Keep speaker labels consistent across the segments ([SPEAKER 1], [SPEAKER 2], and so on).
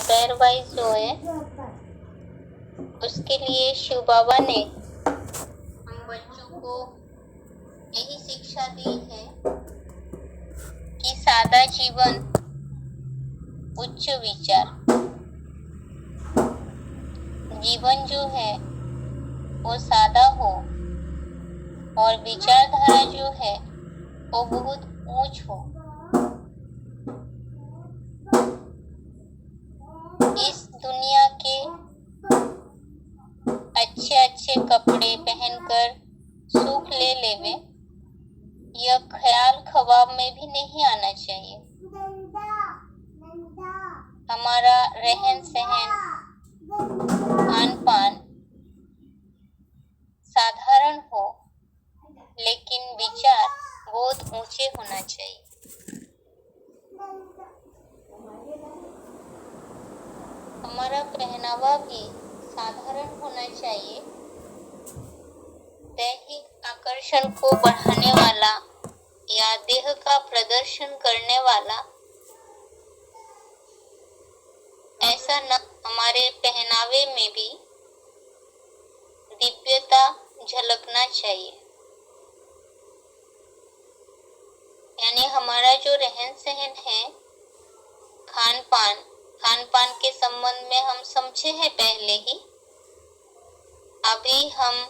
[SPEAKER 1] Pair wise जो है उसके लिए शिव बाबा ने हम बच्चों को यही शिक्षा दी है कि सादा जीवन उच्च विचार। जीवन जो है वो सादा हो और विचारधारा जो है वो बहुत ऊंच हो। इस दुनिया के अच्छे अच्छे कपड़े पहनकर सुख ले लेवे, यह ख्याल ख्वाब में भी नहीं आना चाहिए। हमारा रहन सहन खान पान साधारण हो, लेकिन विचार बहुत ऊंचे होना चाहिए। हमारा पहनावा भी साधारण होना चाहिए। दैहिक आकर्षण को बढ़ाने वाला या देह का प्रदर्शन करने वाला ऐसा न, हमारे पहनावे में भी दिव्यता झलकना चाहिए। यानी हमारा जो रहन सहन है, खान पान के संबंध में हम समझे हैं पहले ही। अभी हम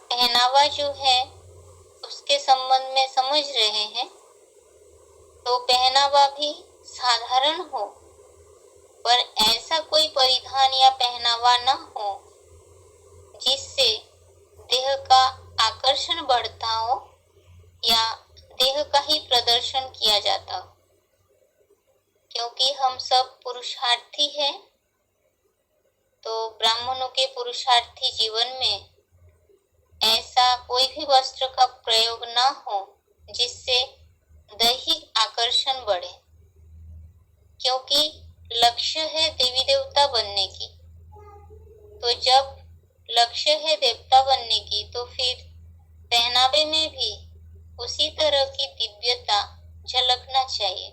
[SPEAKER 1] पहनावा जो है उसके संबंध में समझ रहे हैं। तो पहनावा भी साधारण हो, पर ऐसा कोई परिधान या पहनावा न हो जिससे देह का आकर्षण बढ़ता हो या देह का ही प्रदर्शन किया जाता हो। क्योंकि हम सब पुरुषार्थी हैं, तो ब्राह्मणों के पुरुषार्थी जीवन में ऐसा कोई भी वस्त्र का प्रयोग न हो जिससे दैहिक आकर्षण बढ़े। क्योंकि लक्ष्य है देवी देवता बनने की, तो जब लक्ष्य है देवता बनने की, तो फिर पहनावे में भी उसी तरह की दिव्यता झलकना चाहिए।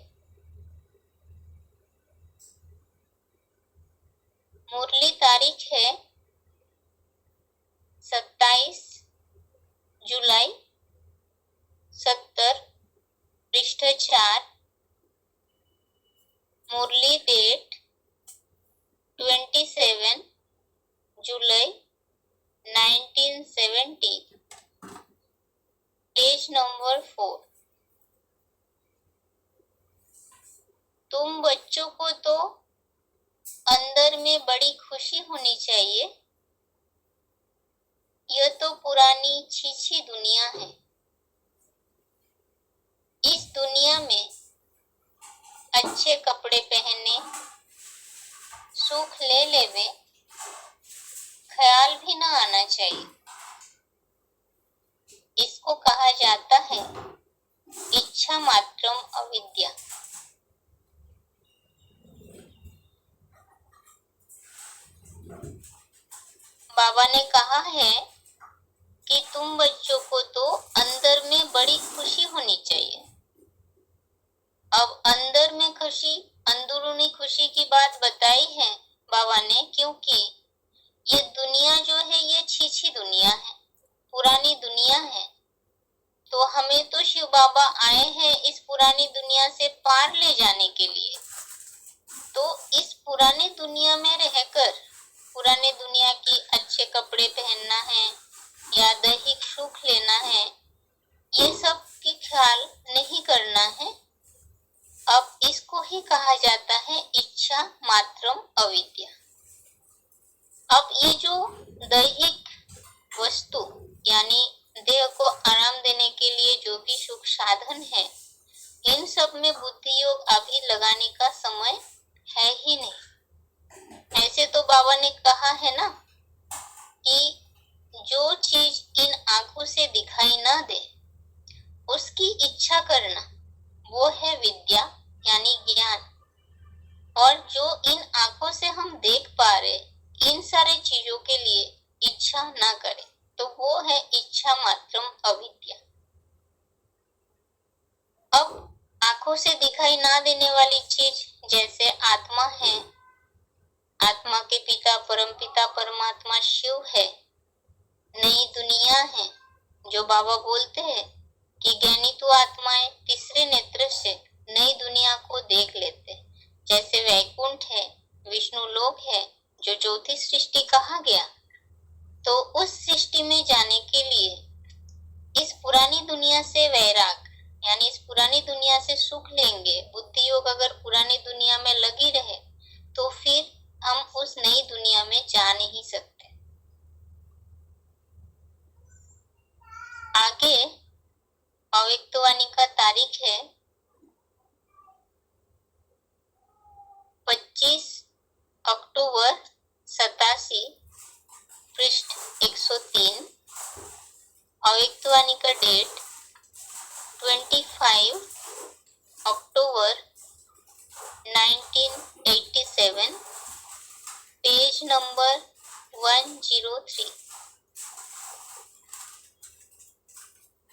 [SPEAKER 1] मुरली तारीख है 27 जुलाई 70 पृष्ठ 4। मुरली डेट 27 जुलाई 1970, पेज नंबर 4। तुम बच्चों को तो अंदर में बड़ी खुशी होनी चाहिए। यह तो पुरानी छीछी दुनिया है। इस दुनिया में अच्छे कपड़े पहने सुख ले लेवे ख्याल भी न आना चाहिए। इसको कहा जाता है इच्छा मात्रम अविद्या। बाबा ने कहा है कि तुम बच्चों को तो अंदर में बड़ी खुशी होनी चाहिए। अब अंदर में खुशी, अंदरूनी खुशी की बात बताई है बाबा ने, क्योंकि ये दुनिया जो है ये छीछी दुनिया है, पुरानी दुनिया है। तो हमें तो शिव बाबा आए हैं इस पुरानी दुनिया से पार ले जाने के लिए। तो इस पुरानी दुनिया में रहकर पुरानी दुनिया की अच्छे कपड़े पहनना है या दैहिक सुख लेना है, ये सब की ख्याल नहीं करना है। अब इसको ही कहा जाता है इच्छा मात्रम अविद्या। अब ये जो दैहिक वस्तु यानी देह को आराम देने के लिए जो भी सुख साधन है, इन सब में बुद्धि योग अभी लगाने का समय है ही नहीं। ऐसे तो बाबा ने कहा है ना कि जो चीज इन आंखों से दिखाई ना दे उसकी इच्छा करना, वो है विद्या यानी ज्ञान। और जो इन आंखों से हम देख पा रहे, इन सारे चीजों के लिए इच्छा ना करे, तो वो है इच्छा मात्रम अविद्या। अब आंखों से दिखाई ना देने वाली चीज जैसे आत्मा है, बाबा बोलते हैं कि ज्ञानी तो आत्माएं तीसरे नेत्र से नई दुनिया को देख लेते हैं, जैसे वैकुंठ है, विष्णु लोक है, जो चौथी सृष्टि कहा गया। तो उस सृष्टि में जाने के लिए इस पुरानी दुनिया से वैराग, यानी इस पुरानी दुनिया से सुख लेंगे। बुद्धि योग अगर पुरानी दुनिया में लगी रहे तो फिर हम उस नई दुनिया में जा नहीं सकते। आगे अव्यक्तवाणी का तारीख है 25 अक्टूबर 87, पृष्ठ 103। अव्यक्तवाणी का डेट 25 अक्टूबर 1987, पेज नंबर 103।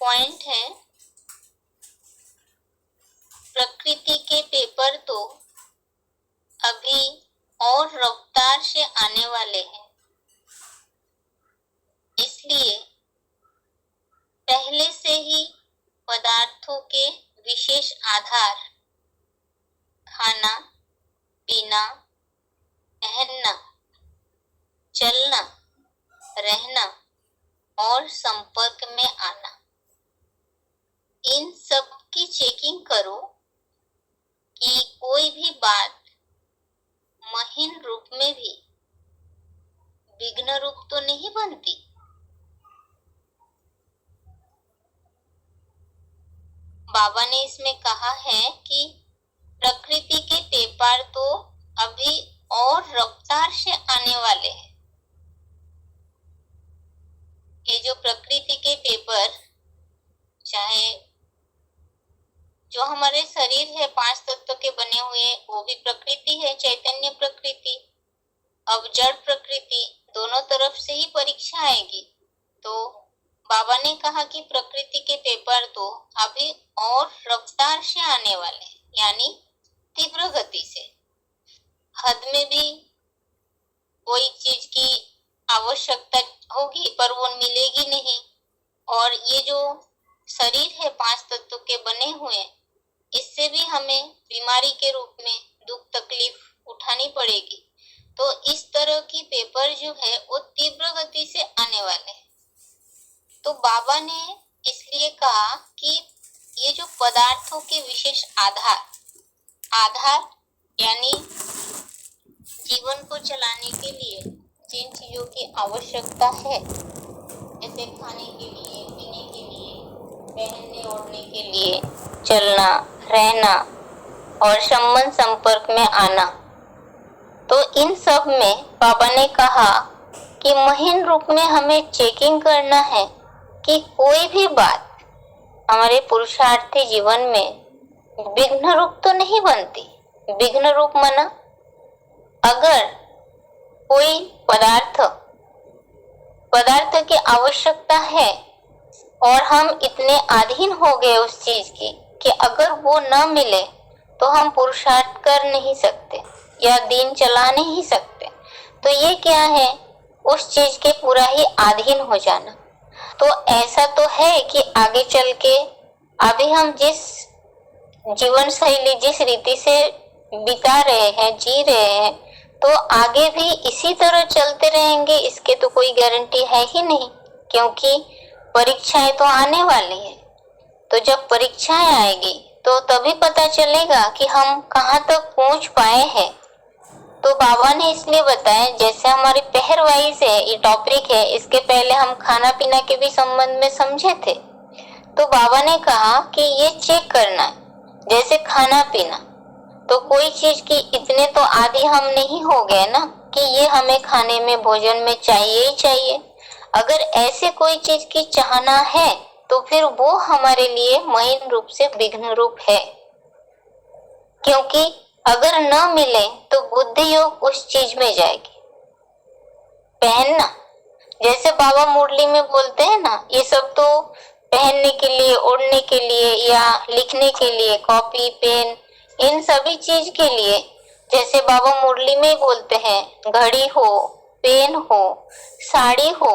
[SPEAKER 1] पॉइंट है, प्रकृति के पेपर तो अभी और रफ्तार से आने वाले हैं, इसलिए पहले से ही पदार्थों के विशेष आधार, खाना, पीना, पहनना, चलना, रहना और संपर्क में आना, इन सब की चेकिंग करो कि कोई भी बात महीन रूप में भी विघ्न रूप तो नहीं बनती। बाबा ने इसमें कहा है कि प्रकृति के पेपर तो अभी और रफ्तार से आने वाले हैं। ये जो प्रकृति के पेपर, चाहे जो हमारे शरीर है 5 तत्व के बने हुए, वो भी प्रकृति है, चैतन्य प्रकृति। अब जड़ प्रकृति, दोनों तरफ से ही परीक्षा आएगी। तो बाबा ने कहा कि प्रकृति के पेपर तो अभी और रफ्तार से आने वाले, यानी तीव्र गति से। हद में भी कोई चीज की आवश्यकता होगी पर वो मिलेगी नहीं। और ये जो शरीर है 5 तत्व के बने हुए, इससे भी हमें बीमारी के रूप में दुख तकलीफ उठानी पड़ेगी। तो इस तरह की पेपर जो है वो तीव्र गति से आने वाले हैं। तो बाबा ने इसलिए कहा कि ये जो पदार्थों के विशेष आधार यानी जीवन को चलाने के लिए जिन चीजों की आवश्यकता है, जैसे खाने के लिए, पीने के लिए, पहनने ओढ़ने के लिए, चलना, रहना और संबंध संपर्क में आना, तो इन सब में बाबा ने कहा कि महीन रूप में हमें चेकिंग करना है कि कोई भी बात हमारे पुरुषार्थी जीवन में विघ्न रूप तो नहीं बनती। विघ्न रूप माना, अगर कोई पदार्थ की आवश्यकता है और हम इतने अधीन हो गए उस चीज की कि अगर वो न मिले तो हम पुरुषार्थ कर नहीं सकते या दिन चला नहीं सकते। तो ये क्या है? उस चीज के पूरा ही अधीन हो जाना। तो ऐसा तो है कि आगे चल के अभी हम जिस जीवन शैली, जिस रीति से बिता रहे हैं, जी रहे हैं, तो आगे भी इसी तरह चलते रहेंगे, इसके तो कोई गारंटी है ही नहीं, क्योंकि परीक्षाएं तो आने वाली है। तो जब परीक्षाएं आएगी तो तभी पता चलेगा कि हम कहाँ तक पहुँच पाए हैं। तो बाबा ने इसलिए बताया, जैसे हमारी पहरवाइज है, ये टॉपिक है, इसके पहले हम खाना पीना के भी संबंध में समझे थे। तो बाबा ने कहा कि ये चेक करना है, जैसे खाना पीना, तो कोई चीज की इतने तो आदी हम नहीं हो गए ना कि ये हमें खाने में, भोजन में चाहिए ही चाहिए। अगर ऐसे कोई चीज की चाहना है तो फिर वो हमारे लिए महीन रूप से विघ्न रूप है, क्योंकि अगर न मिले तो बुद्धि योग उस चीज में जाएगी। पहनना, जैसे बाबा मुरली में बोलते हैं ना, ये सब तो पहनने के लिए, ओढ़ने के लिए या लिखने के लिए, कॉपी पेन, इन सभी चीज के लिए। जैसे बाबा मुरली में बोलते हैं, घड़ी हो, पेन हो, साड़ी हो।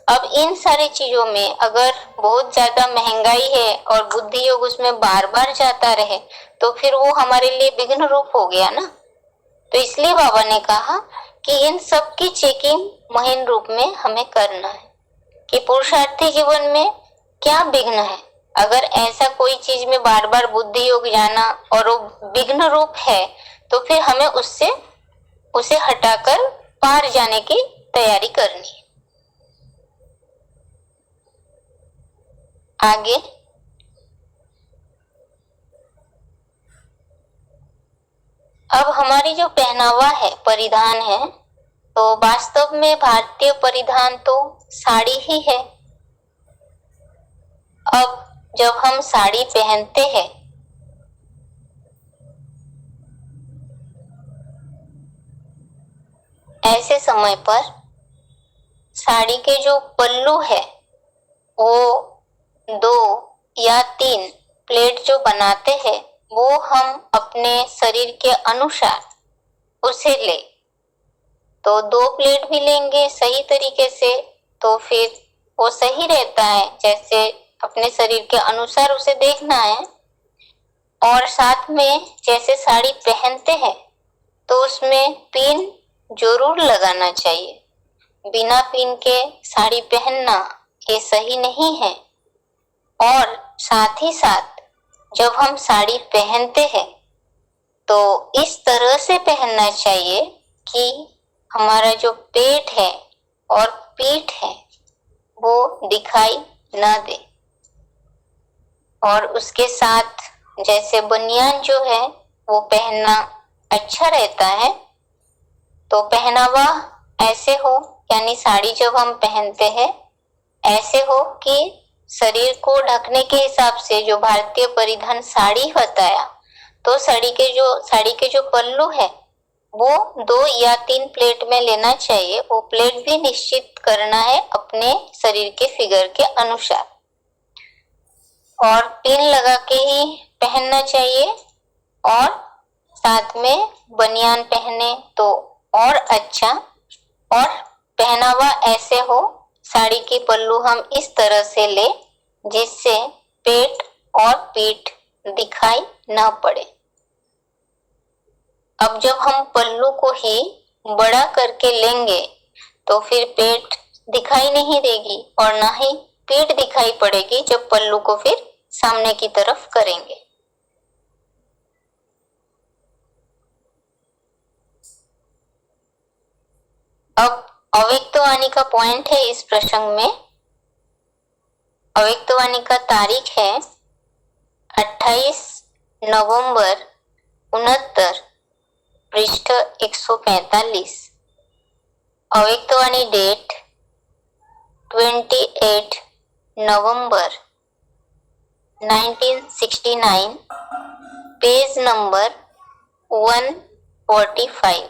[SPEAKER 1] अब इन सारी चीजों में अगर बहुत ज्यादा महंगाई है और बुद्धि योग उसमें बार बार जाता रहे तो फिर वो हमारे लिए विघ्न रूप हो गया ना। तो इसलिए बाबा ने कहा कि इन सब की चेकिंग महीन रूप में हमें करना है कि पुरुषार्थी जीवन में क्या विघ्न है। अगर ऐसा कोई चीज में बार बार बुद्धि योग जाना और वो विघ्न रूप है तो फिर हमें उसे हटाकर पार जाने की तैयारी करनी है। आगे अब हमारी जो पहनावा है, परिधान है, तो वास्तव में भारतीय परिधान तो साड़ी ही है। अब जब हम साड़ी पहनते हैं ऐसे समय पर साड़ी के जो पल्लू है वो 2 या 3 प्लेट जो बनाते हैं वो हम अपने शरीर के अनुसार उसे ले, तो 2 प्लेट भी लेंगे सही तरीके से तो फिर वो सही रहता है। जैसे अपने शरीर के अनुसार उसे देखना है। और साथ में जैसे साड़ी पहनते हैं तो उसमें पिन जरूर लगाना चाहिए। बिना पिन के साड़ी पहनना ये सही नहीं है। और साथ ही साथ जब हम साड़ी पहनते हैं तो इस तरह से पहनना चाहिए कि हमारा जो पेट है और पीठ है वो दिखाई ना दे। और उसके साथ जैसे बनियान जो है वो पहनना अच्छा रहता है। तो पहनावा ऐसे हो, यानी साड़ी जब हम पहनते हैं ऐसे हो कि शरीर को ढकने के हिसाब से जो भारतीय परिधान साड़ी बताया, तो साड़ी के जो पल्लू है वो 2 या 3 प्लेट में लेना चाहिए। वो प्लेट भी निश्चित करना है अपने शरीर के फिगर के अनुसार। और पिन लगा के ही पहनना चाहिए। और साथ में बनियान पहने तो और अच्छा। और पहनावा ऐसे हो, साड़ी की पल्लू हम इस तरह से ले जिससे पेट और पीठ दिखाई ना पड़े। अब जब हम पल्लू को ही बड़ा करके लेंगे तो फिर पेट दिखाई नहीं देगी और ना ही पीठ दिखाई पड़ेगी जब पल्लू को फिर सामने की तरफ करेंगे। अब अव्यक्तवाणी का पॉइंट है इस प्रसंग में। अव्यक्तवाणी का तारीख है 28 नवंबर 69, पृष्ठ 145। अव्यक्तवाणी डेट 28 नवंबर 1969, पेज नंबर 145।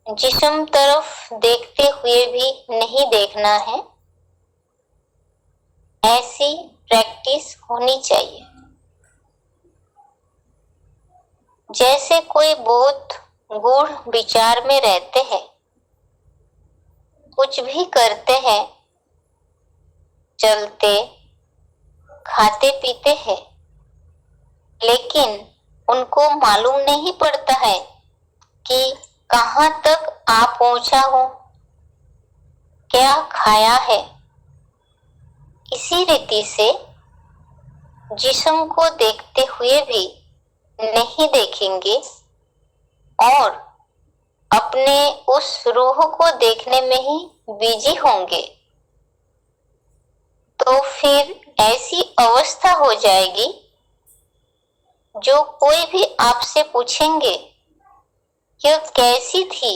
[SPEAKER 1] जिस्म तरफ देखते हुए भी नहीं देखना है, ऐसी प्रैक्टिस होनी चाहिए। जैसे कोई बहुत गूढ़ विचार में रहते हैं, कुछ भी करते हैं, चलते खाते पीते हैं, लेकिन उनको मालूम नहीं पड़ता है कि कहाँ तक आ पहुंचा हूं, क्या खाया है। इसी रीति से जिस्म को देखते हुए भी नहीं देखेंगे और अपने उस रूह को देखने में ही बिजी होंगे, तो फिर ऐसी अवस्था हो जाएगी जो कोई भी आपसे पूछेंगे यह कैसी थी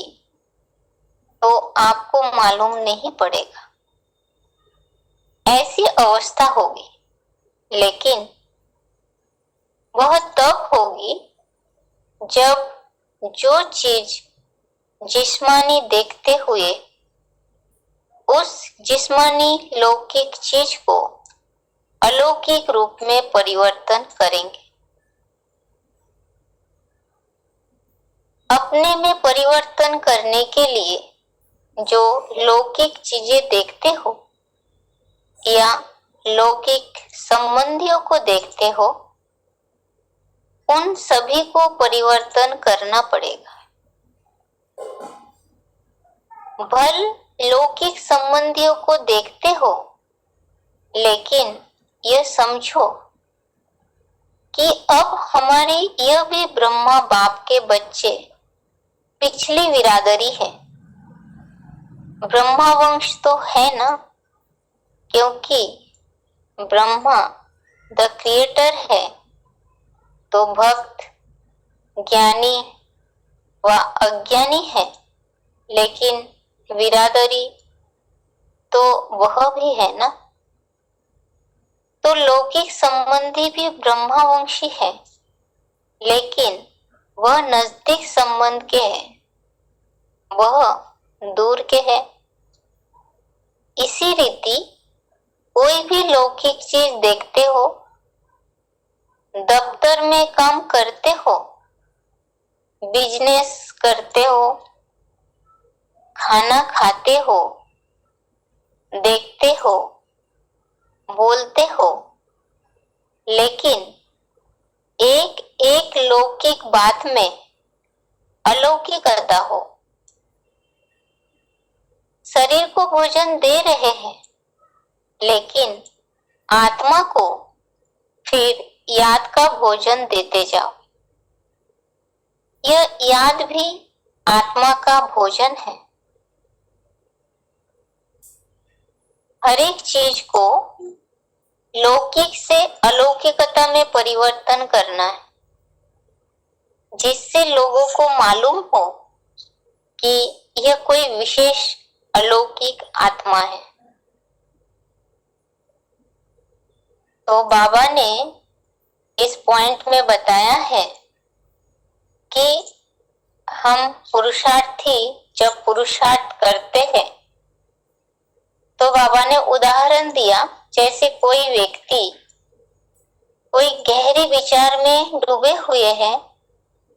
[SPEAKER 1] तो आपको मालूम नहीं पड़ेगा। ऐसी अवस्था होगी, लेकिन वह तब होगी जब जो चीज जिस्मानी देखते हुए उस जिस्मानी लौकिक चीज को अलौकिक रूप में परिवर्तन करेंगे। अपने में परिवर्तन करने के लिए जो लौकिक चीजें देखते हो या लौकिक संबंधियों को देखते हो, उन सभी को परिवर्तन करना पड़ेगा। भल लौकिक संबंधियों को देखते हो, लेकिन यह समझो कि अब हमारी यह भी ब्रह्मा बाप के बच्चे पिछली बिरादरी है। ब्रह्मा वंश तो है ना, क्योंकि ब्रह्मा द क्रिएटर है, तो भक्त ज्ञानी व अज्ञानी है, लेकिन बिरादरी तो वह भी है ना। तो लौकिक संबंधी भी ब्रह्मावंशी है, लेकिन वह नजदीक संबंध के है, वह दूर के है। इसी रीति कोई भी लौकिक चीज देखते हो, दफ्तर में काम करते हो, बिजनेस करते हो, खाना खाते हो, देखते हो, बोलते हो, लेकिन एक एक लौकिक बात में अलौकिकता हो। शरीर को भोजन दे रहे हैं, लेकिन आत्मा को फिर याद का भोजन देते जाओ। यह याद भी आत्मा का भोजन है। हर एक चीज को लौकिक से अलौकिकता में परिवर्तन करना है, जिससे लोगों को मालूम हो कि यह कोई विशेष अलौकिक आत्मा है। तो बाबा ने इस पॉइंट में बताया है कि हम पुरुषार्थी जब पुरुषार्थ करते हैं, तो बाबा ने उदाहरण दिया, जैसे कोई व्यक्ति कोई गहरे विचार में डूबे हुए हैं,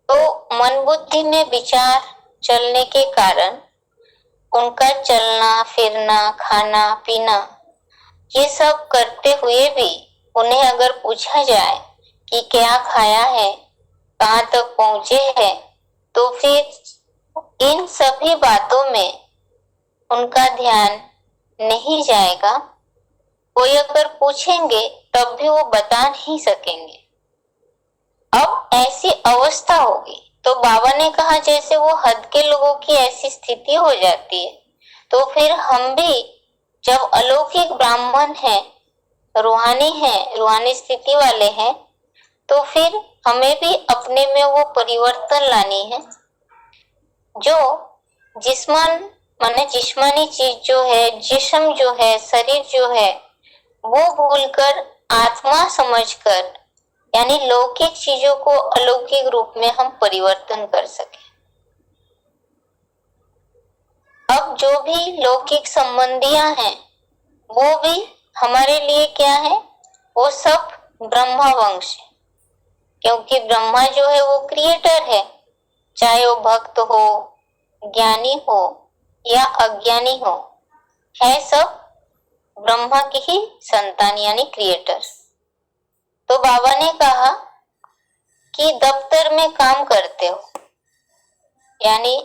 [SPEAKER 1] तो मन बुद्धि में विचार चलने के कारण उनका चलना फिरना खाना पीना ये सब करते हुए भी उन्हें अगर पूछा जाए कि क्या खाया है, कहाँ तक पहुंचे हैं, तो फिर इन सभी बातों में उनका ध्यान नहीं जाएगा। कोई अगर पूछेंगे तब भी वो बता नहीं सकेंगे। अब ऐसी अवस्था होगी, तो बाबा ने कहा जैसे वो हद के लोगों की ऐसी स्थिति हो जाती है, तो फिर हम भी जब अलौकिक ब्राह्मण हैं, रूहानी स्थिति वाले हैं, तो फिर हमें भी अपने में वो परिवर्तन लानी है। जो जिस्मानी चीज जो है, जिस्म जो है, शरीर जो है, वो भूलकर आत्मा समझकर, यानी लौकिक चीजों को अलौकिक रूप में हम परिवर्तन कर सके। अब जो भी लौकिक संबंधियां हैं, वो भी हमारे लिए क्या है, वो सब ब्रह्मा वंश है, क्योंकि ब्रह्मा जो है वो क्रिएटर है। चाहे वो भक्त हो, ज्ञानी हो या अज्ञानी हो, है सब ब्रह्मा की ही संतान यानी क्रिएटर। तो बाबा ने कहा कि दफ्तर में काम करते हो, यानी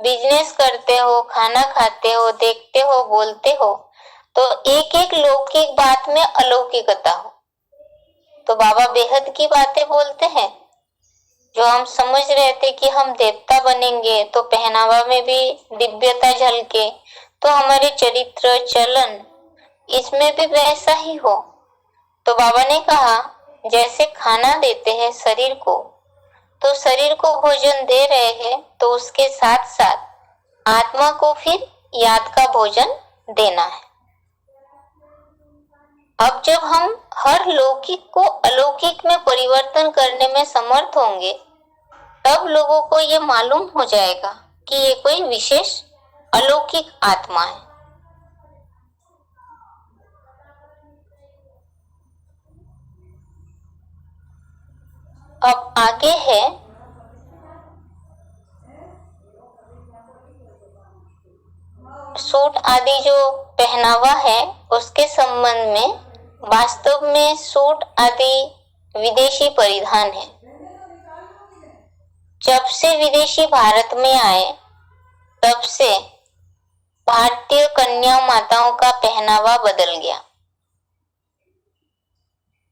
[SPEAKER 1] बिजनेस करते हो, खाना खाते हो, देखते हो, बोलते हो, तो एक एक लौकिक बात में अलौकिकता हो। तो बाबा बेहद की बातें बोलते हैं, जो हम समझ रहे थे कि हम देवता बनेंगे तो पहनावा में भी दिव्यता झलके, तो हमारे चरित्र चलन इसमें भी वैसा ही हो। तो बाबा ने कहा जैसे खाना देते हैं शरीर को, तो शरीर को भोजन दे रहे हैं, तो उसके साथ साथ आत्मा को फिर याद का भोजन देना है। अब जब हम हर लौकिक को अलौकिक में परिवर्तन करने में समर्थ होंगे, तब लोगों को ये मालूम हो जाएगा कि ये कोई विशेष अलौकिक आत्मा है। अब आगे है आदि जो पहनावा है उसके संबंध में वास्तव में सूट आदि विदेशी परिधान है। जब से विदेशी भारत में आए तब से भारतीय कन्या माताओं का पहनावा बदल गया।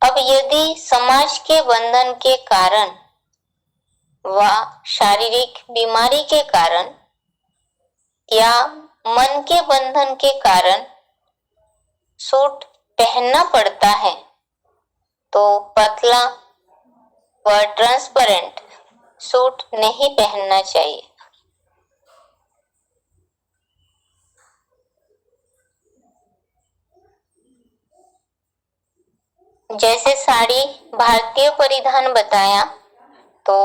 [SPEAKER 1] अब यदि समाज के बंधन के कारण व शारीरिक बीमारी के कारण या मन के बंधन के कारण सूट पहनना पड़ता है तो पतला व ट्रांसपेरेंट सूट नहीं पहनना चाहिए। जैसे साड़ी भारतीय परिधान बताया तो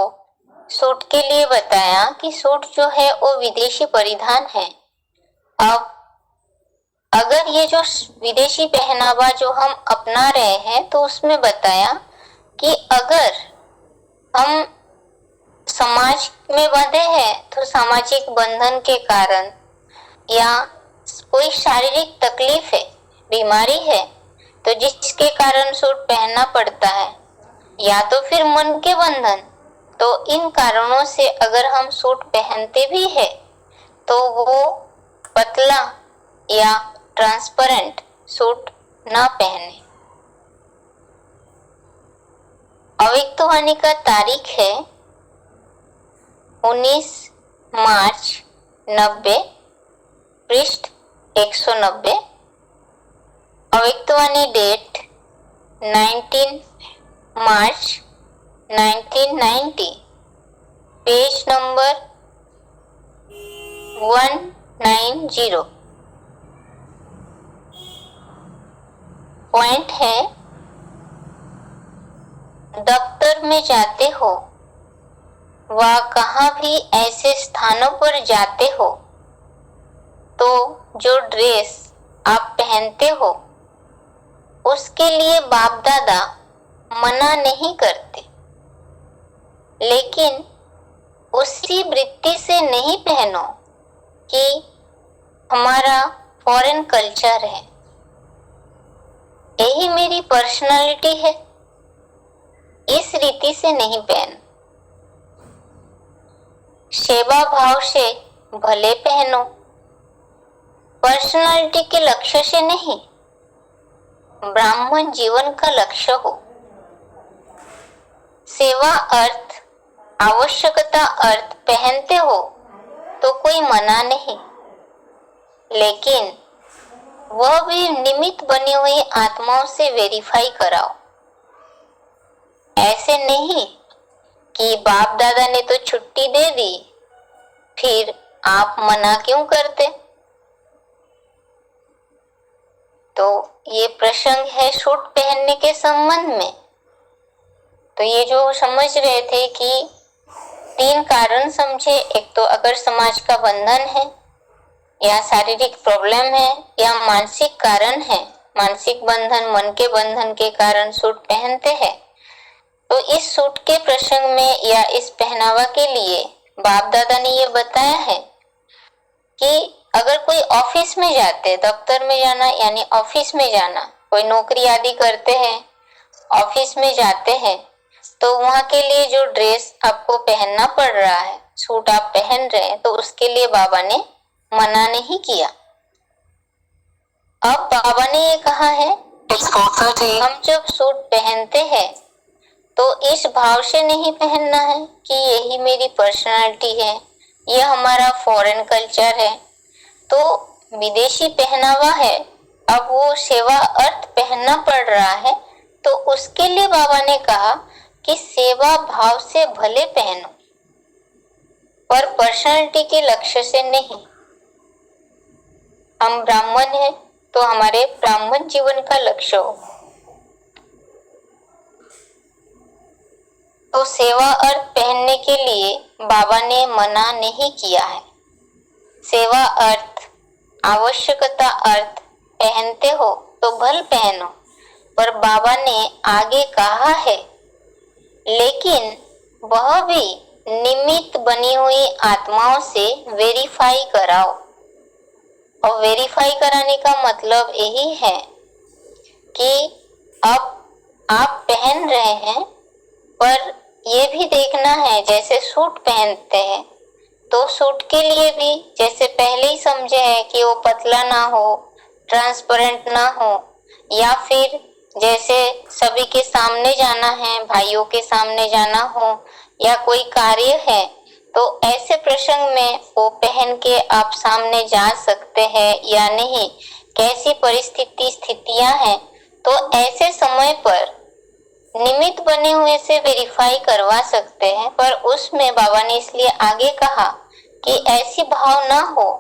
[SPEAKER 1] सूट के लिए बताया कि सूट जो है वो विदेशी परिधान है। अब अगर ये जो विदेशी पहनावा जो हम अपना रहे हैं तो उसमें बताया कि अगर हम समाज में बंधे हैं तो सामाजिक बंधन के कारण या कोई शारीरिक तकलीफ है, बीमारी है, तो जिसके कारण सूट पहनना पड़ता है, या तो फिर मन के बंधन, तो इन कारणों से अगर हम सूट पहनते भी है तो वो पतला या ट्रांसपेरेंट सूट ना पहने। अव्यक्त वाणी का तारीख है 19 मार्च 90 पृष्ठ 190। अव्यक्तवाणी डेट 19 मार्च 1990 पेज नंबर 190। पॉइंट है, दफ्तर में जाते हो व कहाँ भी ऐसे स्थानों पर जाते हो तो जो ड्रेस आप पहनते हो उसके लिए बाप दादा मना नहीं करते, लेकिन उसी वृत्ति से नहीं पहनो कि हमारा फॉरेन कल्चर है, यही मेरी पर्सनालिटी है, इस रीति से नहीं पहन। सेवा भाव से भले पहनो, पर्सनालिटी के लक्ष्य से नहीं, ब्राह्मण जीवन का लक्ष्य हो। सेवा अर्थ आवश्यकता अर्थ पहनते हो तो कोई मना नहीं, लेकिन वह भी निमित्त बनी हुई आत्माओं से वेरीफाई कराओ। ऐसे नहीं कि बाप दादा ने तो छुट्टी दे दी, फिर आप मना क्यों करते। तो ये प्रसंग है सूट पहनने के संबंध में। तो ये जो समझ रहे थे कि 3 कारण समझे, एक तो अगर समाज का बंधन है या शारीरिक प्रॉब्लम है या मानसिक कारण है, मानसिक बंधन मन के बंधन के कारण सूट पहनते हैं, तो इस सूट के प्रसंग में या इस पहनावा के लिए बाप दादा ने ये बताया है कि अगर कोई ऑफिस में जाते, दफ्तर में जाना यानी ऑफिस में जाना, कोई नौकरी आदि करते हैं, ऑफिस में जाते हैं, तो वहां के लिए जो ड्रेस आपको पहनना पड़ रहा है, सूट आप पहन रहे हैं, तो उसके लिए बाबा ने मना नहीं किया। अब बाबा ने ये कहा है हम जब सूट पहनते हैं तो इस भाव से नहीं पहनना है कि यही मेरी पर्सनालिटी है, ये हमारा फॉरेन कल्चर है, तो विदेशी पहनावा है, अब वो सेवा अर्थ पहनना पड़ रहा है, तो उसके लिए बाबा ने कहा कि सेवा भाव से भले पहनो पर पर्सनालिटी के लक्ष्य से नहीं। हम ब्राह्मण हैं तो हमारे ब्राह्मण जीवन का लक्ष्य हो। तो सेवा अर्थ पहनने के लिए बाबा ने मना नहीं किया है। सेवा अर्थ आवश्यकता अर्थ पहनते हो तो भल पहनो, पर बाबा ने आगे कहा है, लेकिन वह भी निमित्त बनी हुई आत्माओं से वेरीफाई कराओ। और वेरीफाई कराने का मतलब यही है कि अब आप पहन रहे हैं, पर ये भी देखना है, जैसे सूट पहनते हैं तो सूट के लिए भी जैसे पहले ही समझे है कि वो पतला ना हो, ट्रांसपेरेंट ना हो, या फिर जैसे सभी के सामने जाना है, भाइयों के सामने जाना हो या कोई कार्य है, तो ऐसे प्रसंग में वो पहन के आप सामने जा सकते हैं या नहीं, कैसी परिस्थिति स्थितियां हैं, तो ऐसे समय पर निमित्त बने हुए से वेरीफाई करवा सकते हैं। पर उसमें बाबा ने इसलिए आगे कहा कि ऐसी भाव ना हो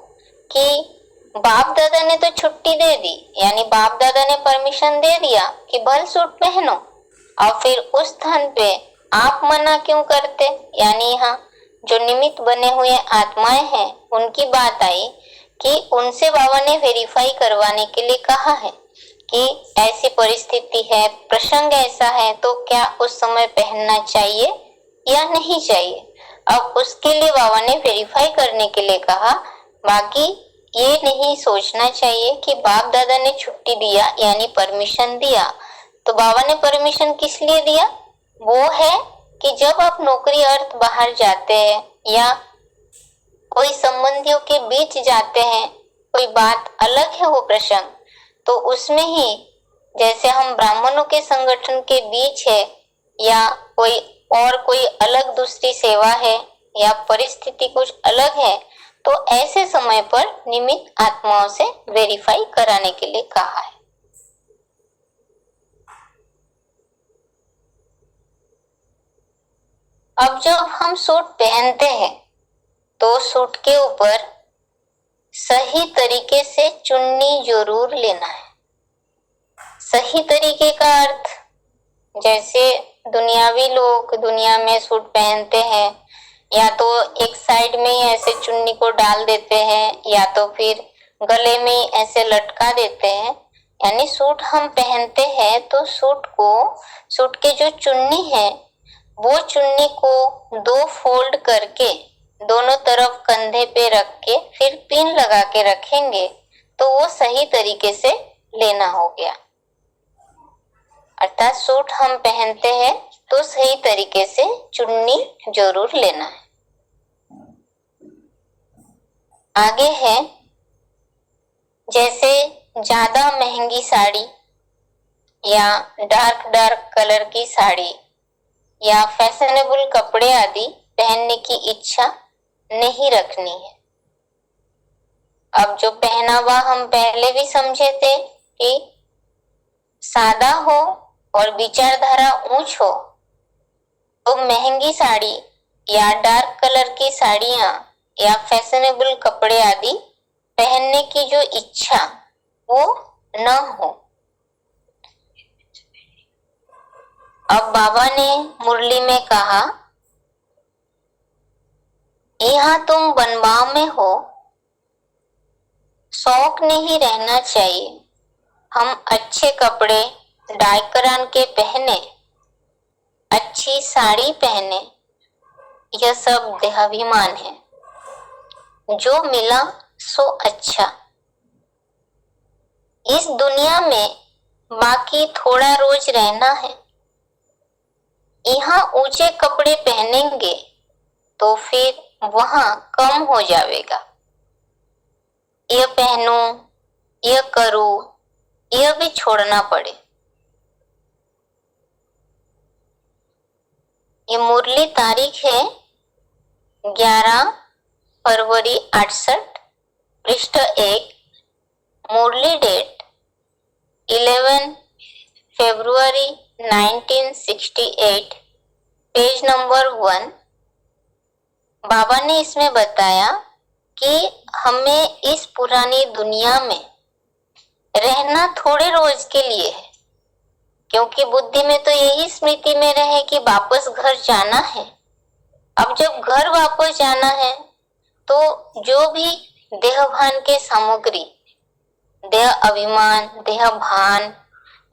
[SPEAKER 1] कि बाप दादा ने तो छुट्टी दे दी, यानी बाप दादा ने परमिशन दे दिया कि भल सूट पहनो, और फिर उस स्थान पे आप मना क्यों करते। यानी यहाँ जो निमित्त बने हुए आत्माएं हैं उनकी बात आई कि उनसे बाबा ने वेरीफाई करवाने के लिए कहा है कि ऐसी परिस्थिति है, प्रसंग ऐसा है, तो क्या उस समय पहनना चाहिए या नहीं चाहिए। अब उसके लिए बाबा ने वेरीफाई करने के लिए कहा। बाकी ये नहीं सोचना चाहिए कि बाप दादा ने छुट्टी दिया यानी परमिशन दिया, तो बाबा ने परमिशन किस लिए दिया, वो है कि जब आप नौकरी अर्थ बाहर जाते हैं या कोई संबंधियों के बीच जाते हैं, कोई बात अलग है वो प्रसंग, तो उसमें ही जैसे हम ब्राह्मणों के संगठन के बीच है या कोई अलग दूसरी सेवा है या परिस्थिति कुछ अलग है, तो ऐसे समय पर निमित्त आत्माओं से वेरीफाई कराने के लिए कहा है। अब जब हम सूट पहनते हैं तो सूट के ऊपर सही तरीके से चुन्नी जरूर लेना है। सही तरीके का अर्थ, जैसे दुनियावी लोग दुनिया में सूट पहनते हैं, या तो एक साइड में ही ऐसे चुन्नी को डाल देते हैं या तो फिर गले में ही ऐसे लटका देते हैं। यानी सूट हम पहनते हैं तो सूट के जो चुन्नी है वो चुन्नी को 2 फोल्ड करके दोनों तरफ कंधे पे रख के फिर पिन लगा के रखेंगे, तो वो सही तरीके से लेना हो गया। अर्थात सूट हम पहनते हैं तो सही तरीके से चुन्नी जरूर लेना है। आगे है, जैसे ज्यादा महंगी साड़ी या डार्क कलर की साड़ी या फैशनेबल कपड़े आदि पहनने की इच्छा नहीं रखनी है। अब जो पहनावा हम पहले भी समझे थे कि सादा हो और विचारधारा ऊंच हो, तो महंगी साड़ी या डार्क कलर की साड़ियां या फैशनेबल कपड़े आदि पहनने की जो इच्छा वो न हो। अब बाबा ने मुरली में कहा, यहाँ तुम बनवाओ में हो, शौक नहीं रहना चाहिए। हम अच्छे कपड़े डायकरान के पहने, अच्छी साड़ी पहने, यह सब देहाभिमान है। जो मिला सो अच्छा। इस दुनिया में बाकी थोड़ा रोज रहना है। यहाँ ऊंचे कपड़े पहनेंगे तो फिर वहां कम हो जाएगा। यह पहनूं, यह करूं, यह भी छोड़ना पड़े। ये मुरली तारीख है 11 फरवरी 68, पृष्ठ 1, मुरली डेट 11 फरवरी 1968, पेज नंबर 1। बाबा ने इसमें बताया कि हमें इस पुरानी दुनिया में रहना थोड़े रोज के लिए है, क्योंकि बुद्धि में तो यही स्मृति में रहे कि वापस घर जाना है। अब जब घर वापस जाना है तो जो भी देहभान के सामग्री, देह अभिमान, देह भान,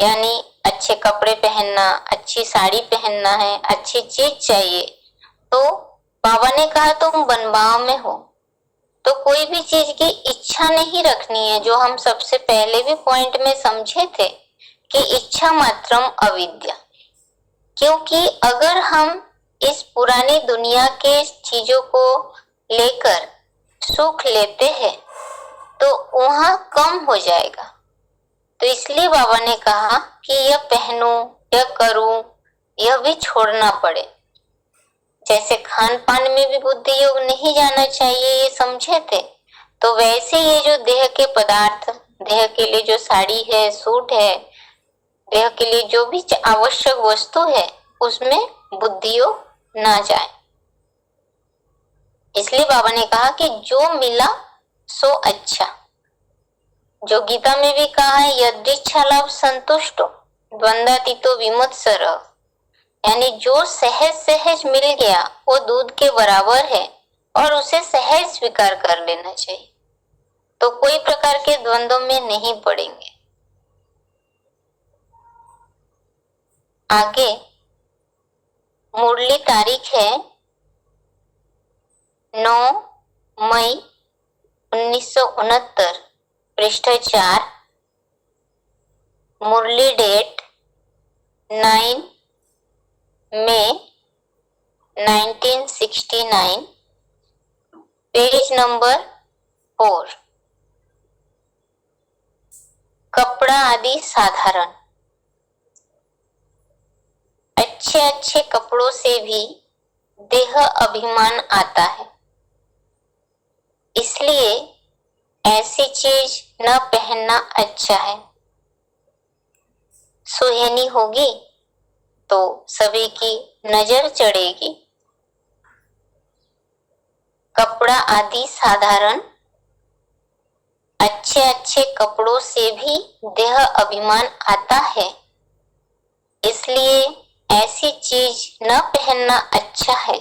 [SPEAKER 1] यानी अच्छे कपड़े पहनना, अच्छी साड़ी पहनना है, अच्छी चीज चाहिए, तो बाबा ने कहा तुम बनवाओ में हो। तो कोई भी चीज की इच्छा नहीं रखनी है, जो हम सबसे पहले भी पॉइंट में समझे थे कि इच्छा मात्रम अविद्या। क्योंकि अगर हम इस पुरानी दुनिया के चीजों को लेकर सुख लेते हैं तो वहां कम हो जाएगा। तो इसलिए बाबा ने कहा कि यह पहनूं, यह करूं, यह भी छोड़ना पड़े। जैसे खान पान में भी बुद्धि योग नहीं जाना चाहिए, ये समझे थे, तो वैसे ये जो देह के पदार्थ, देह के लिए जो साड़ी है, सूट है, देह के लिए जो भी आवश्यक वस्तु है, उसमें बुद्धि योग ना जाए। इसलिए बाबा ने कहा कि जो मिला सो अच्छा। जो गीता में भी कहा है, यदृच्छा लाभ संतुष्टो द्वंद्वातीतो विमुत्सर, यानी जो सहज सहज मिल गया वो दूध के बराबर है और उसे सहज स्वीकार कर लेना चाहिए। तो कोई प्रकार के द्वंद्व में नहीं पड़ेंगे। आगे मुरली तारीख है 9 मई 1969, पृष्ठ 4। मुरली डेट 9 मई 1969, पेज नंबर 4। कपड़ा आदि साधारण। अच्छे अच्छे कपड़ों से भी देह अभिमान आता है, इसलिए ऐसी चीज न पहनना अच्छा है। सुहेनी होगी तो सभी की नजर चढ़ेगी। कपड़ा आदि साधारण। अच्छे अच्छे कपड़ों से भी देह अभिमान आता है, इसलिए ऐसी चीज न पहनना अच्छा है।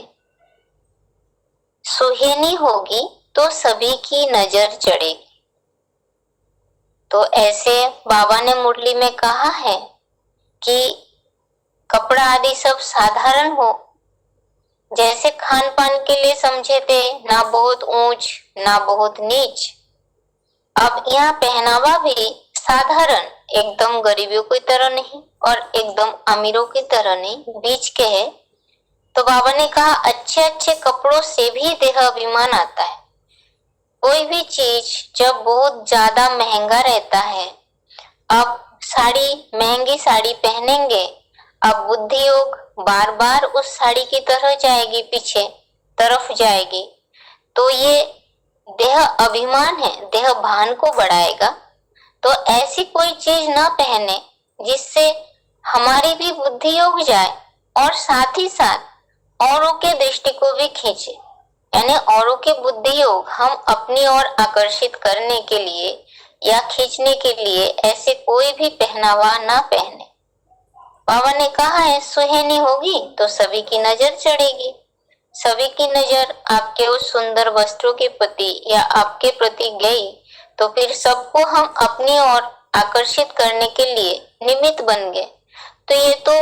[SPEAKER 1] सुहेनी होगी तो सभी की नजर चढ़ेगी। तो ऐसे बाबा ने मुरली में कहा है कि कपड़ा आदि सब साधारण हो, जैसे खान पान के लिए समझे थे, ना बहुत ऊंच ना बहुत नीच। अब यहाँ पहनावा भी साधारण, एकदम गरीबियों की तरह नहीं और एकदम अमीरों की तरह नहीं, बीच के है। तो बाबा ने कहा अच्छे अच्छे कपड़ों से भी देह अभिमान आता है। कोई भी चीज जब बहुत ज्यादा महंगा रहता है, अब साड़ी, महंगी साड़ी पहनेंगे, अब बुद्धि योग बार बार उस साड़ी की तरह जाएगी, पीछे तरफ जाएगी, तो ये देह अभिमान है, देह भान को बढ़ाएगा। तो ऐसी कोई चीज ना पहने जिससे हमारी भी बुद्धि योग जाए और साथ ही साथ औरों के दृष्टि को भी खींचे, यानी औरों के बुद्धि योग हम अपनी ओर आकर्षित करने के लिए या खींचने के लिए ऐसे कोई भी पहनावा ना पहने। बाबा ने कहा है सुहेनी होगी तो सभी की नजर चढ़ेगी। सभी की नजर आपके उस सुंदर वस्त्रों के प्रति या आपके प्रति गई तो फिर सबको हम अपनी ओर आकर्षित करने के लिए निमित्त बन गए। तो ये तो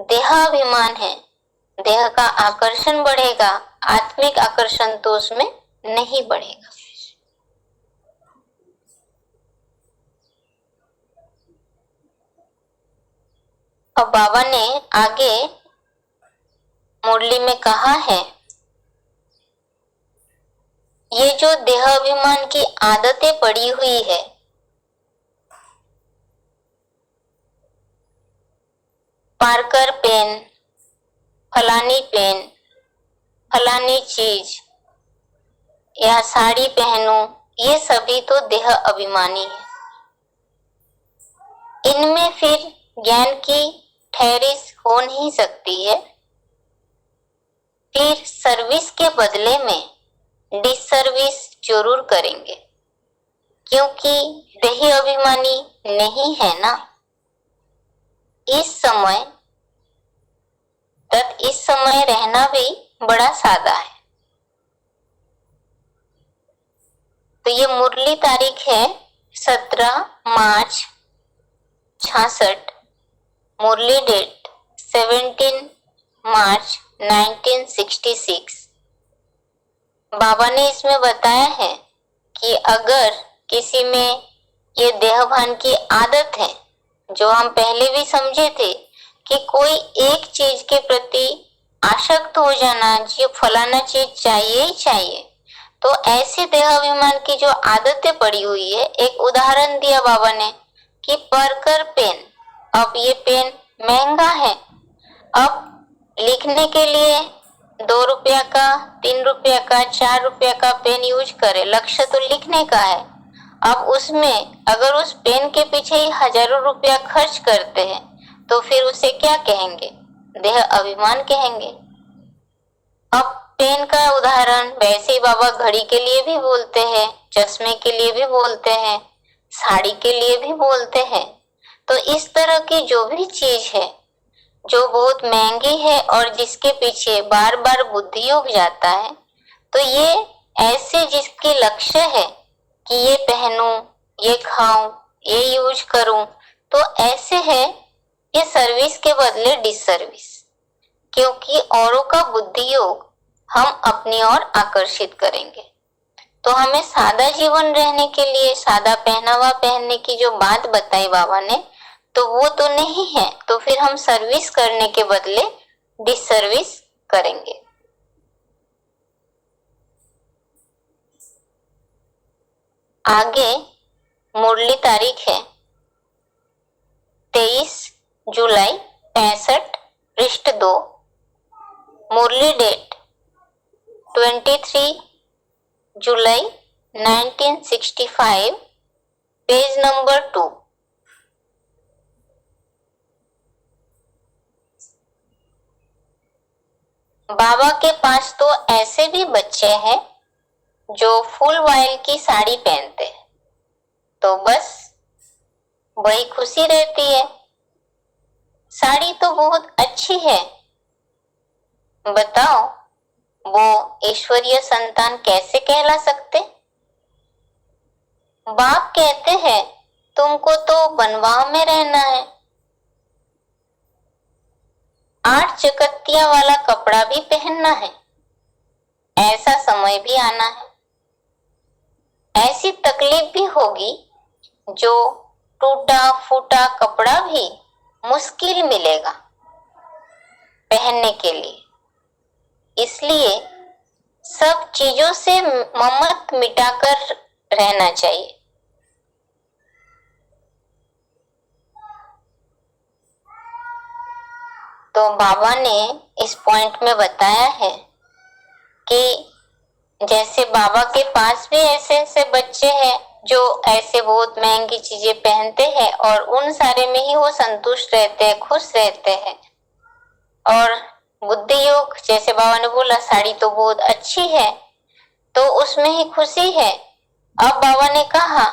[SPEAKER 1] देहाभिमान है, देह का आकर्षण बढ़ेगा, आत्मिक आकर्षण तो उसमें नहीं बढ़ेगा। अब बाबा ने आगे मुरली में कहा है, ये जो देह अभिमान की आदतें पड़ी हुई है, पार्कर पेन, फलानी चीज या साड़ी पहनूं, ये सभी तो देह अभिमानी है। इनमें फिर ज्ञान की ठहरिश हो नहीं सकती है। फिर सर्विस के बदले में डिसर्विस जरूर करेंगे, क्योंकि देही अभिमानी नहीं है ना। इस समय रहना भी बड़ा सादा है। तो ये मुरली तारीख है 17 मार्च 66, मुरली डेट 17 मार्च 1966। बाबा ने इसमें बताया है कि अगर किसी में ये देहभान की आदत है, जो हम पहले भी समझे थे कि कोई एक चीज के प्रति आसक्त हो जाना, जो फलाना चीज चाहिए ही चाहिए, तो ऐसे देहाभिमान की जो आदतें पड़ी हुई है, एक उदाहरण दिया बाबा ने कि परकर पेन, अब ये पेन महंगा है, अब लिखने के लिए 2 रुपया का, 3 रुपया का, 4 रुपया का पेन यूज करे, लक्ष्य तो लिखने का है। अब उसमें अगर उस पेन के पीछे ही हजारों रुपया खर्च करते हैं तो फिर उसे क्या कहेंगे? देह अभिमान कहेंगे। अब पेन का उदाहरण वैसे ही बाबा घड़ी के लिए भी बोलते हैं, चश्मे के लिए भी बोलते हैं, साड़ी के लिए भी बोलते हैं। तो इस तरह की जो भी चीज है जो बहुत महंगी है और जिसके पीछे बार बार बुद्धि योग जाता है, तो ये ऐसे जिसकी लक्ष्य है कि ये पहनूं, ये खाऊं, ये यूज करूं, तो ऐसे है ये सर्विस के बदले डिसर्विस, क्योंकि औरों का बुद्धि योग हम अपनी ओर आकर्षित करेंगे। तो हमें सादा जीवन रहने के लिए सादा पहनावा पहनने की जो बात बताई बाबा ने, तो वो तो नहीं है, तो फिर हम सर्विस करने के बदले डिसर्विस करेंगे। आगे मुरली तारीख है 23 जुलाई 65 पृष्ठ 2, मुरली डेट 23 जुलाई 1965, पेज नंबर 2। बाबा के पास तो ऐसे भी बच्चे हैं जो फुल वाइल की साड़ी पहनते हैं, तो बस वही खुशी रहती है। साड़ी तो बहुत अच्छी है, बताओ वो ईश्वरीय संतान कैसे कहला सकते? बाप कहते हैं तुमको तो बनवाव में रहना है, 8 चकत्तिया वाला कपड़ा भी पहनना है, ऐसा समय भी आना है। ऐसी तकलीफ भी होगी, जो टूटा फूटा कपड़ा भी मुश्किल मिलेगा पहनने के लिए। इसलिए सब चीजों से ममत मिटाकर रहना चाहिए। तो बाबा ने इस पॉइंट में बताया है कि जैसे बाबा के पास भी ऐसे ऐसे बच्चे हैं जो ऐसे बहुत महंगी चीजें पहनते हैं और उन सारे में ही वो संतुष्ट रहते हैं, खुश रहते हैं। और बुद्धि योग, जैसे बाबा ने बोला साड़ी तो बहुत अच्छी है, तो उसमें ही खुशी है। अब बाबा ने कहा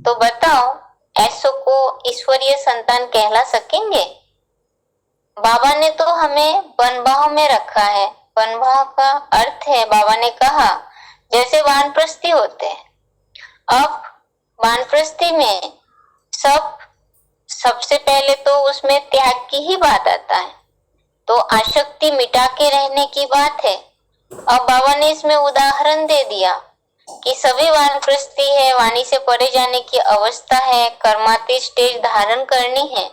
[SPEAKER 1] तो बताओ ऐसो को ईश्वरीय संतान कहला सकेंगे? बाबा ने तो हमें बनभाव में रखा है। बनभाव का अर्थ है, बाबा ने कहा जैसे वानप्रस्थी होते हैं। अब वानप्रस्थी में सबसे पहले तो उसमें त्याग की ही बात आता है, तो आसक्ति मिटा के रहने की बात है। अब बाबा ने इसमें उदाहरण दे दिया कि सभी वानप्रस्थी है, वाणी से परे जाने की अवस्था है, कर्माती स्टेज धारण करनी है।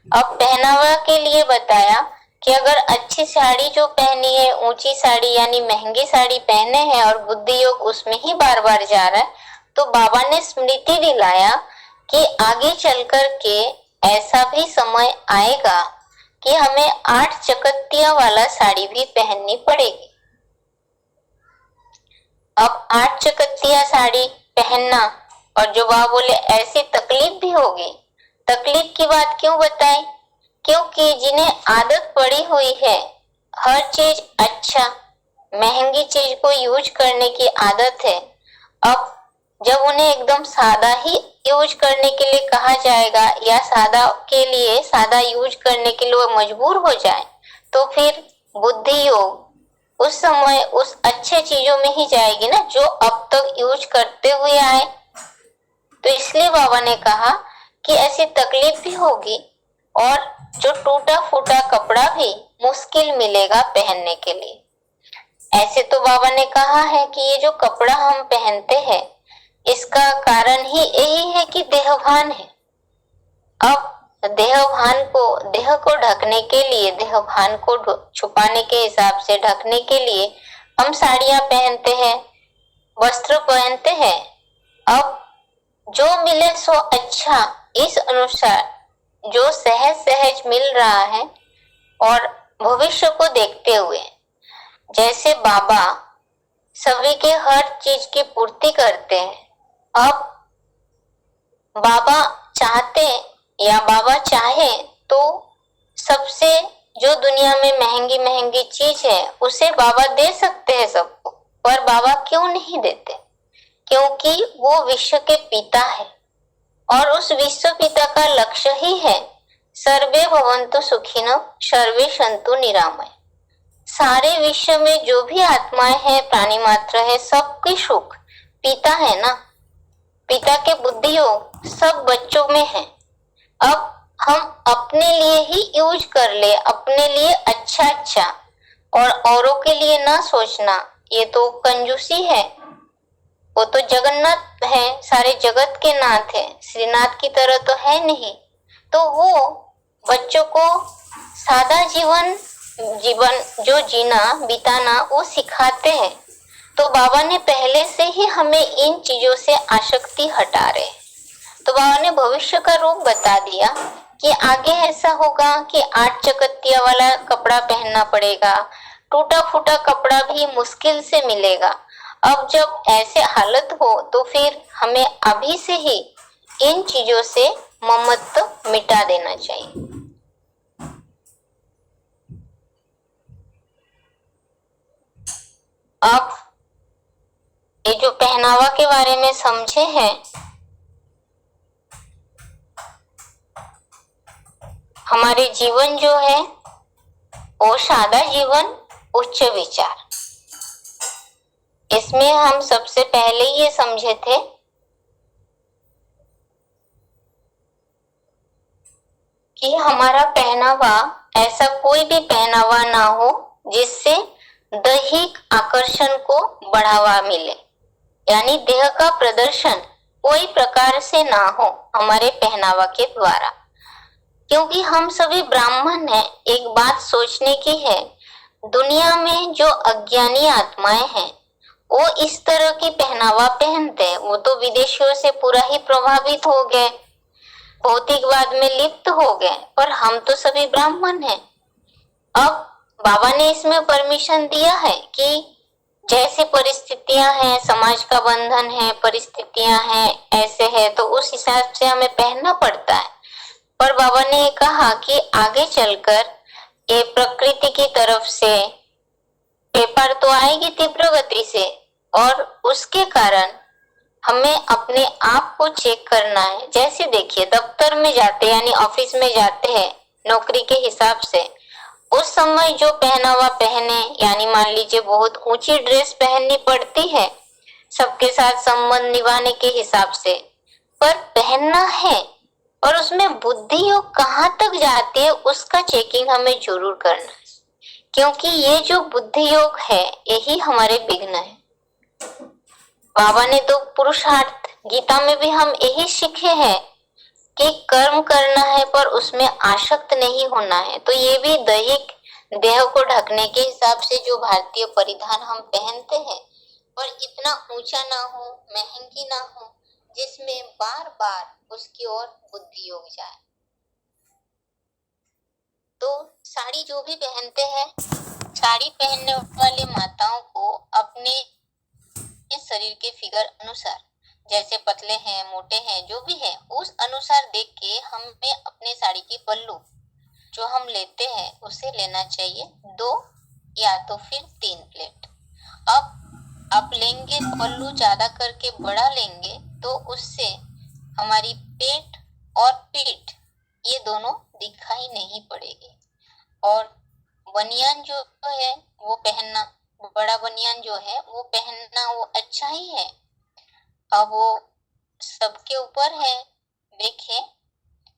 [SPEAKER 1] अब पहनावा के लिए बताया कि अगर अच्छी साड़ी जो पहनी है, ऊंची साड़ी यानी महंगी साड़ी पहने हैं और बुद्धि योग उसमें ही बार बार जा रहा है, तो बाबा ने स्मृति दिलाया कि आगे चलकर के ऐसा भी समय आएगा कि हमें 8 चकत्तिया वाला साड़ी भी पहननी पड़ेगी। अब 8 चकत्तिया साड़ी पहनना, और जो बाबा बोले ऐसी तकलीफ भी होगी। तकलीफ की बात क्यों बताई? क्योंकि जिन्हें आदत पड़ी हुई है हर चीज अच्छा महंगी चीज को यूज करने की आदत है, अब जब उन्हें एकदम सादा ही यूज करने के लिए कहा जाएगा या सादा के लिए सादा यूज करने के लिए वो मजबूर हो जाए, तो फिर बुद्धि योग उस समय उस अच्छे चीजों में ही जाएगी ना जो अब तक यूज करते हुए आए। तो इसलिए बाबा ने कहा कि ऐसी तकलीफ भी होगी और जो टूटा फूटा कपड़ा भी मुश्किल मिलेगा पहनने के लिए। ऐसे तो बाबा ने कहा है कि ये जो कपड़ा हम पहनते हैं इसका कारण ही यही है कि देहभान है। अब देह को ढकने के लिए, देहभान को छुपाने के हिसाब से ढकने के लिए हम साड़ियां पहनते हैं, वस्त्र पहनते हैं। अब जो मिले सो अच्छा, इस अनुसार जो सहज सहज मिल रहा है और भविष्य को देखते हुए, जैसे बाबा सभी के हर चीज की पूर्ति करते हैं। अब बाबा चाहते या बाबा चाहे तो सबसे जो दुनिया में महंगी महंगी चीज है उसे बाबा दे सकते हैं सबको, पर बाबा क्यों नहीं देते? क्योंकि वो विश्व के पिता है और उस विश्व पिता का लक्ष्य ही है सर्वे भवन्तु सुखिनः सर्वे सन्तु निरामय। सारे विश्व में जो भी आत्माएं हैं, प्राणी मात्र है, सबकी सुख पिता है ना। पिता के बुद्धि योग सब बच्चों में है। अब हम अपने लिए ही यूज कर ले, अपने लिए अच्छा और औरों के लिए ना सोचना, ये तो कंजूसी है। वो तो जगन्नाथ है, सारे जगत के नाथ है, श्रीनाथ की तरह तो है नहीं। तो वो बच्चों को सादा जीवन जो जीना बिताना वो सिखाते हैं। तो बाबा ने पहले से ही हमें इन चीजों से आसक्ति हटा रहे। तो बाबा ने भविष्य का रूप बता दिया कि आगे ऐसा होगा कि 8 चकत्तिया वाला कपड़ा पहनना पड़ेगा, टूटा फूटा कपड़ा भी मुश्किल से मिलेगा। अब जब ऐसे हालत हो तो फिर हमें अभी से ही इन चीजों से ममत्व मिटा देना चाहिए। अब ये जो पहनावा के बारे में समझे हैं, हमारे जीवन जो है वो सादा जीवन, उच्च विचार, इसमें हम सबसे पहले ये समझे थे कि हमारा पहनावा ऐसा कोई भी पहनावा ना हो जिससे दैहिक आकर्षण को बढ़ावा मिले, यानी देह का प्रदर्शन कोई प्रकार से ना हो हमारे पहनावा के द्वारा। क्योंकि हम सभी ब्राह्मण हैं, एक बात सोचने की है, दुनिया में जो अज्ञानी आत्माएं हैं वो इस तरह की पहनावा पहनते हैं, वो तो विदेशियों से पूरा ही प्रभावित हो गए, भौतिकवाद में लिप्त हो गए, पर हम तो सभी ब्राह्मण हैं। अब बाबा ने इसमें परमिशन दिया है कि जैसे परिस्थितियां हैं, समाज का बंधन है, परिस्थितियां हैं, ऐसे है तो उस हिसाब से हमें पहनना पड़ता है। पर बाबा ने कहा कि आगे चलकर ये प्रकृति की तरफ से पेपर तो आएगी तीव्र गति से, और उसके कारण हमें अपने आप को चेक करना है। जैसे देखिए दफ्तर में जाते यानी ऑफिस में जाते हैं नौकरी के हिसाब से, उस समय जो पहनावा पहने, यानी मान लीजिए बहुत ऊंची ड्रेस पहननी पड़ती है सबके साथ संबंध निभाने के हिसाब से, पर पहनना है और उसमें बुद्धि योग कहाँ तक जाती है उसका चेकिंग हमें जरूर करना है। क्योंकि ये जो बुद्धि योग है यही हमारे विघ्न है। बाबा ने तो पुरुषार्थ गीता में भी हम यही सीखे हैं कि कर्म करना है पर उसमें आसक्त नहीं होना है। तो ये भी दैहिक देह को ढकने के हिसाब से जो भारतीय परिधान हम पहनते हैं, पर इतना ऊंचा ना हो, महंगी ना हो, जिसमें बार बार उसकी ओर बुद्धि योग जाए। तो साड़ी जो भी पहनते हैं, साड़ी पहनने वाले माताओं को अपने शरीर के फिगर अनुसार, जैसे पतले हैं, मोटे हैं, जो भी है उस अनुसार देख के हमें अपने साड़ी की पल्लू जो हम लेते हैं उसे लेना चाहिए 2 या तो फिर 3 प्लेट। अब आप लेंगे पल्लू ज्यादा करके बड़ा लेंगे तो उससे हमारी पेट और पीठ ये दोनों दिखाई नहीं पड़ेगी। और बनियान जो है वो पहनना, बड़ा बनियान जो है वो पहनना वो अच्छा ही है। अब वो सबके ऊपर है, देखे।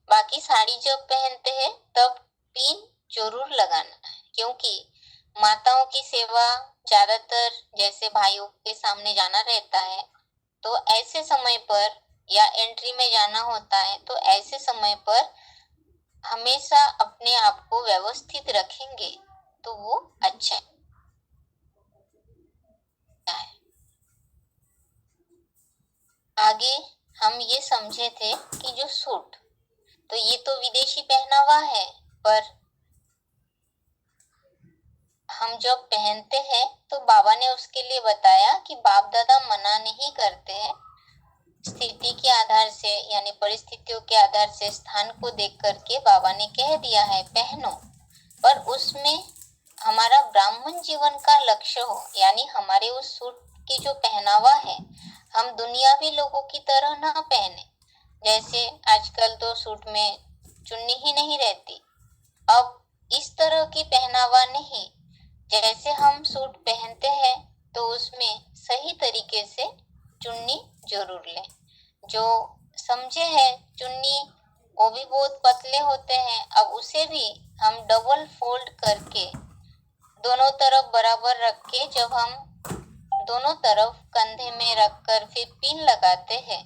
[SPEAKER 1] बाकी साड़ी जब पहनते हैं तब पिन जरूर लगाना है, क्योंकि माताओं की सेवा ज्यादातर जैसे भाइयों के सामने जाना रहता है, तो ऐसे समय पर या एंट्री में जाना होता है, तो ऐसे समय पर हमेशा अपने आप को व्यवस्थित रखेंगे तो वो अच्छा है। आगे हम ये समझे थे कि जो सूट, तो ये तो विदेशी पहनावा है, पर हम जब पहनते हैं तो बाबा ने उसके लिए बताया कि बाप दादा मना नहीं करते हैं। स्थिति के आधार से यानी परिस्थितियों के आधार से स्थान को देख करके बाबा ने कह दिया है पहनो, पर उसमें हमारा ब्राह्मण जीवन का लक्ष्य हो, यानी हमारे उस सूट की जो पहनावा है हम दुनियावी लोगों की तरह ना पहने। जैसे आजकल तो सूट में चुन्नी ही नहीं रहती, अब इस तरह की पहनावा नहीं। जैसे हम सूट पहनते हैं तो उसमें सही तरीके से चुन्नी जरूर लें। जो समझे हैं चुन्नी वो भी बहुत पतले होते हैं, अब उसे भी हम डबल फोल्ड करके दोनों तरफ बराबर रख के जब हम दोनों तरफ कंधे में रखकर फिर पिन लगाते हैं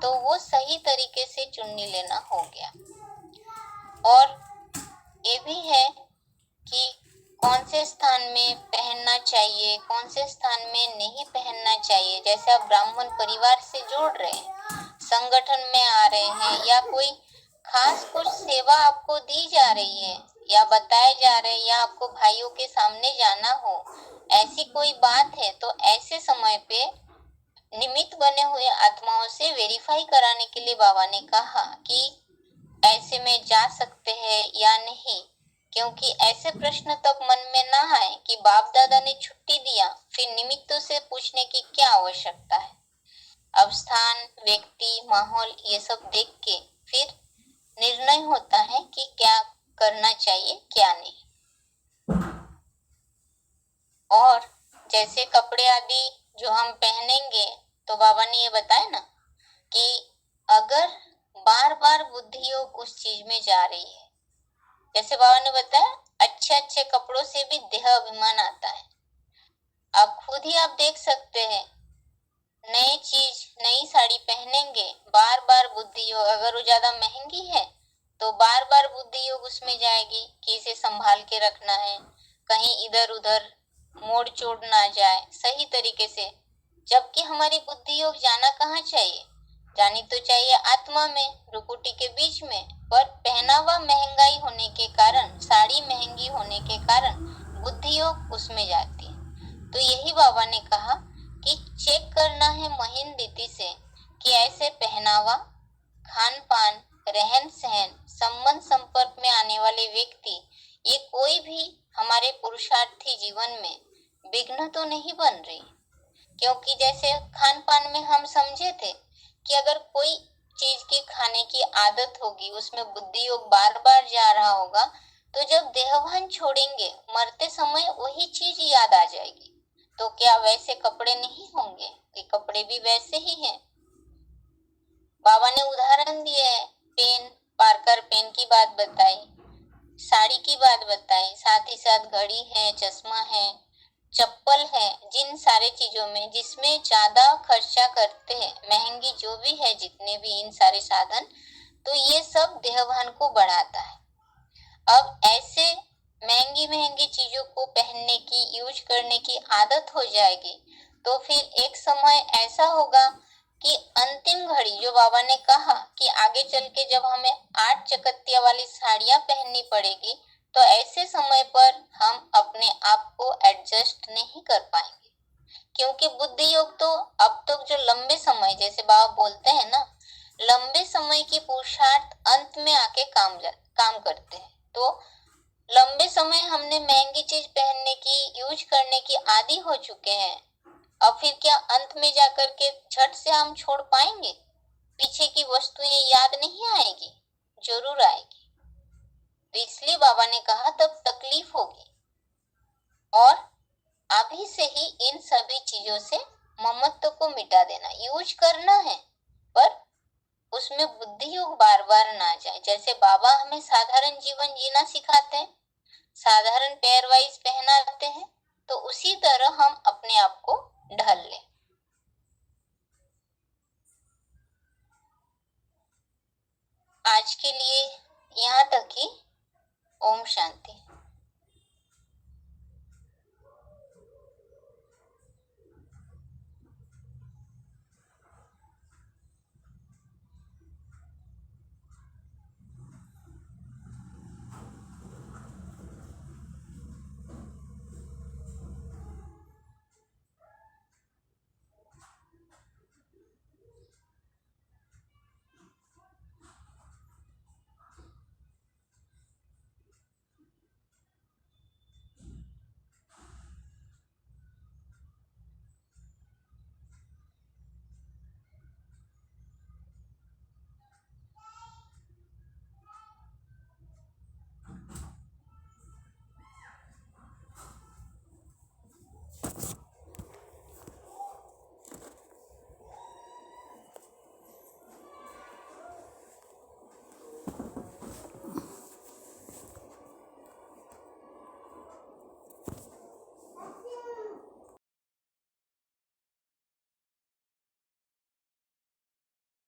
[SPEAKER 1] तो वो सही तरीके से चुन्नी लेना हो गया। और ये भी है कि कौन से स्थान में पहनना चाहिए, कौन से स्थान में नहीं पहनना चाहिए। जैसे आप ब्राह्मण परिवार से जुड़ रहे हैं, संगठन में आ रहे हैं, या कोई खास कुछ सेवा आपको दी जा रही है या बताए जा रहे हैं, या आपको भाइयों के सामने जाना हो, ऐसी कोई बात है, तो ऐसे समय पे निमित्त बने हुए आत्माओं से वेरीफाई कराने के लिए बाबा ने कहा कि ऐसे में जा सकते हैं या नहीं। क्योंकि ऐसे प्रश्न तब मन में ना आए कि बाप दादा ने छुट्टी दिया, फिर निमित्तों से पूछने की क्या आवश्यकता है। अब स्थान, व्यक्ति, माहौल ये सब देख के फिर निर्णय होता है कि क्या करना चाहिए क्या नहीं। और जैसे कपड़े आदि जो हम पहनेंगे, तो बाबा ने ये बताया ना कि अगर बार बार बुद्धि योग उस चीज में जा रही है, जैसे बाबा ने बताया अच्छे अच्छे कपड़ों से भी देह अभिमान आता है। अब खुद ही आप देख सकते हैं, नई चीज नई साड़ी पहनेंगे, बार बार बुद्धि योग, अगर वो ज्यादा महंगी है तो बार बार बुद्धि योग उसमें जाएगी कि इसे संभाल के रखना है, कहीं इधर उधर मोड़ चोड़ ना जाए सही तरीके से। जबकि हमारी बुद्धि योग जाना कहाँ चाहिए, जानी तो चाहिए आत्मा में, रुकुटी के बीच में, पर पहनावा महंगाई होने के कारण, साड़ी महंगी होने के कारण बुद्धि योग उसमें जाती है। तो यही बाबा ने कहा कि चेक करना है महीन रीति से कि ऐसे पहनावा, खान पान, रहन सहन, संबंध संपर्क में आने वाले व्यक्ति, ये कोई भी हमारे पुरुषार्थी जीवन में विघ्न तो नहीं बन रही। क्योंकि जैसे खान पान में हम समझे थे कि अगर कोई चीज की खाने की आदत होगी, उसमें बुद्धि योग बार बार जा रहा होगा, तो जब देहभान छोड़ेंगे मरते समय वही चीज याद आ जाएगी। तो क्या वैसे कपड़े नहीं होंगे? ये कपड़े भी वैसे ही हैं। बाबा ने उदाहरण दिए है, पेन, पार्कर पेन की बात बताई, साड़ी की बात बताई, साथ ही साथ घड़ी है, चश्मा है, चप्पल है, जिन सारे चीजों में जिसमें ज्यादा खर्चा करते हैं, महंगी जो भी है, जितने भी इन सारे साधन, तो ये सब देहभान को बढ़ाता है। अब ऐसे महंगी महंगी चीजों को पहनने की, यूज करने की आदत हो जाएगी, तो फिर एक समय ऐसा होगा कि अंतिम घड़ी, जो बाबा ने कहा कि आगे चल के जब हमें 8 चकत्तिया वाली साड़ियां पहननी पड़ेगी, तो ऐसे समय पर हम अपने आप को एडजस्ट नहीं कर पाएंगे। क्योंकि बुद्धि योग तो अब तक जो लंबे समय, जैसे बाबा बोलते हैं ना, लंबे समय की पुरुषार्थ अंत में आके काम करते हैं। तो लंबे समय हमने महंगी चीज पहनने की, यूज करने की आदी हो चुके हैं, अब फिर क्या अंत में जाकर के झट से हम छोड़ पाएंगे? पीछे की वस्तुएं याद नहीं आएगी? जरूर आएगी। तो इसलिए बाबा ने कहा तब तकलीफ होगी, और अभी से ही इन सभी चीजों से ममत्व को मिटा देना, यूज करना है, पर उसमें बुद्धि योग बार बार ना जाए। जैसे बाबा हमें साधारण जीवन जीना सिखाते हैं, साधारण पेयर वाइज पहनाते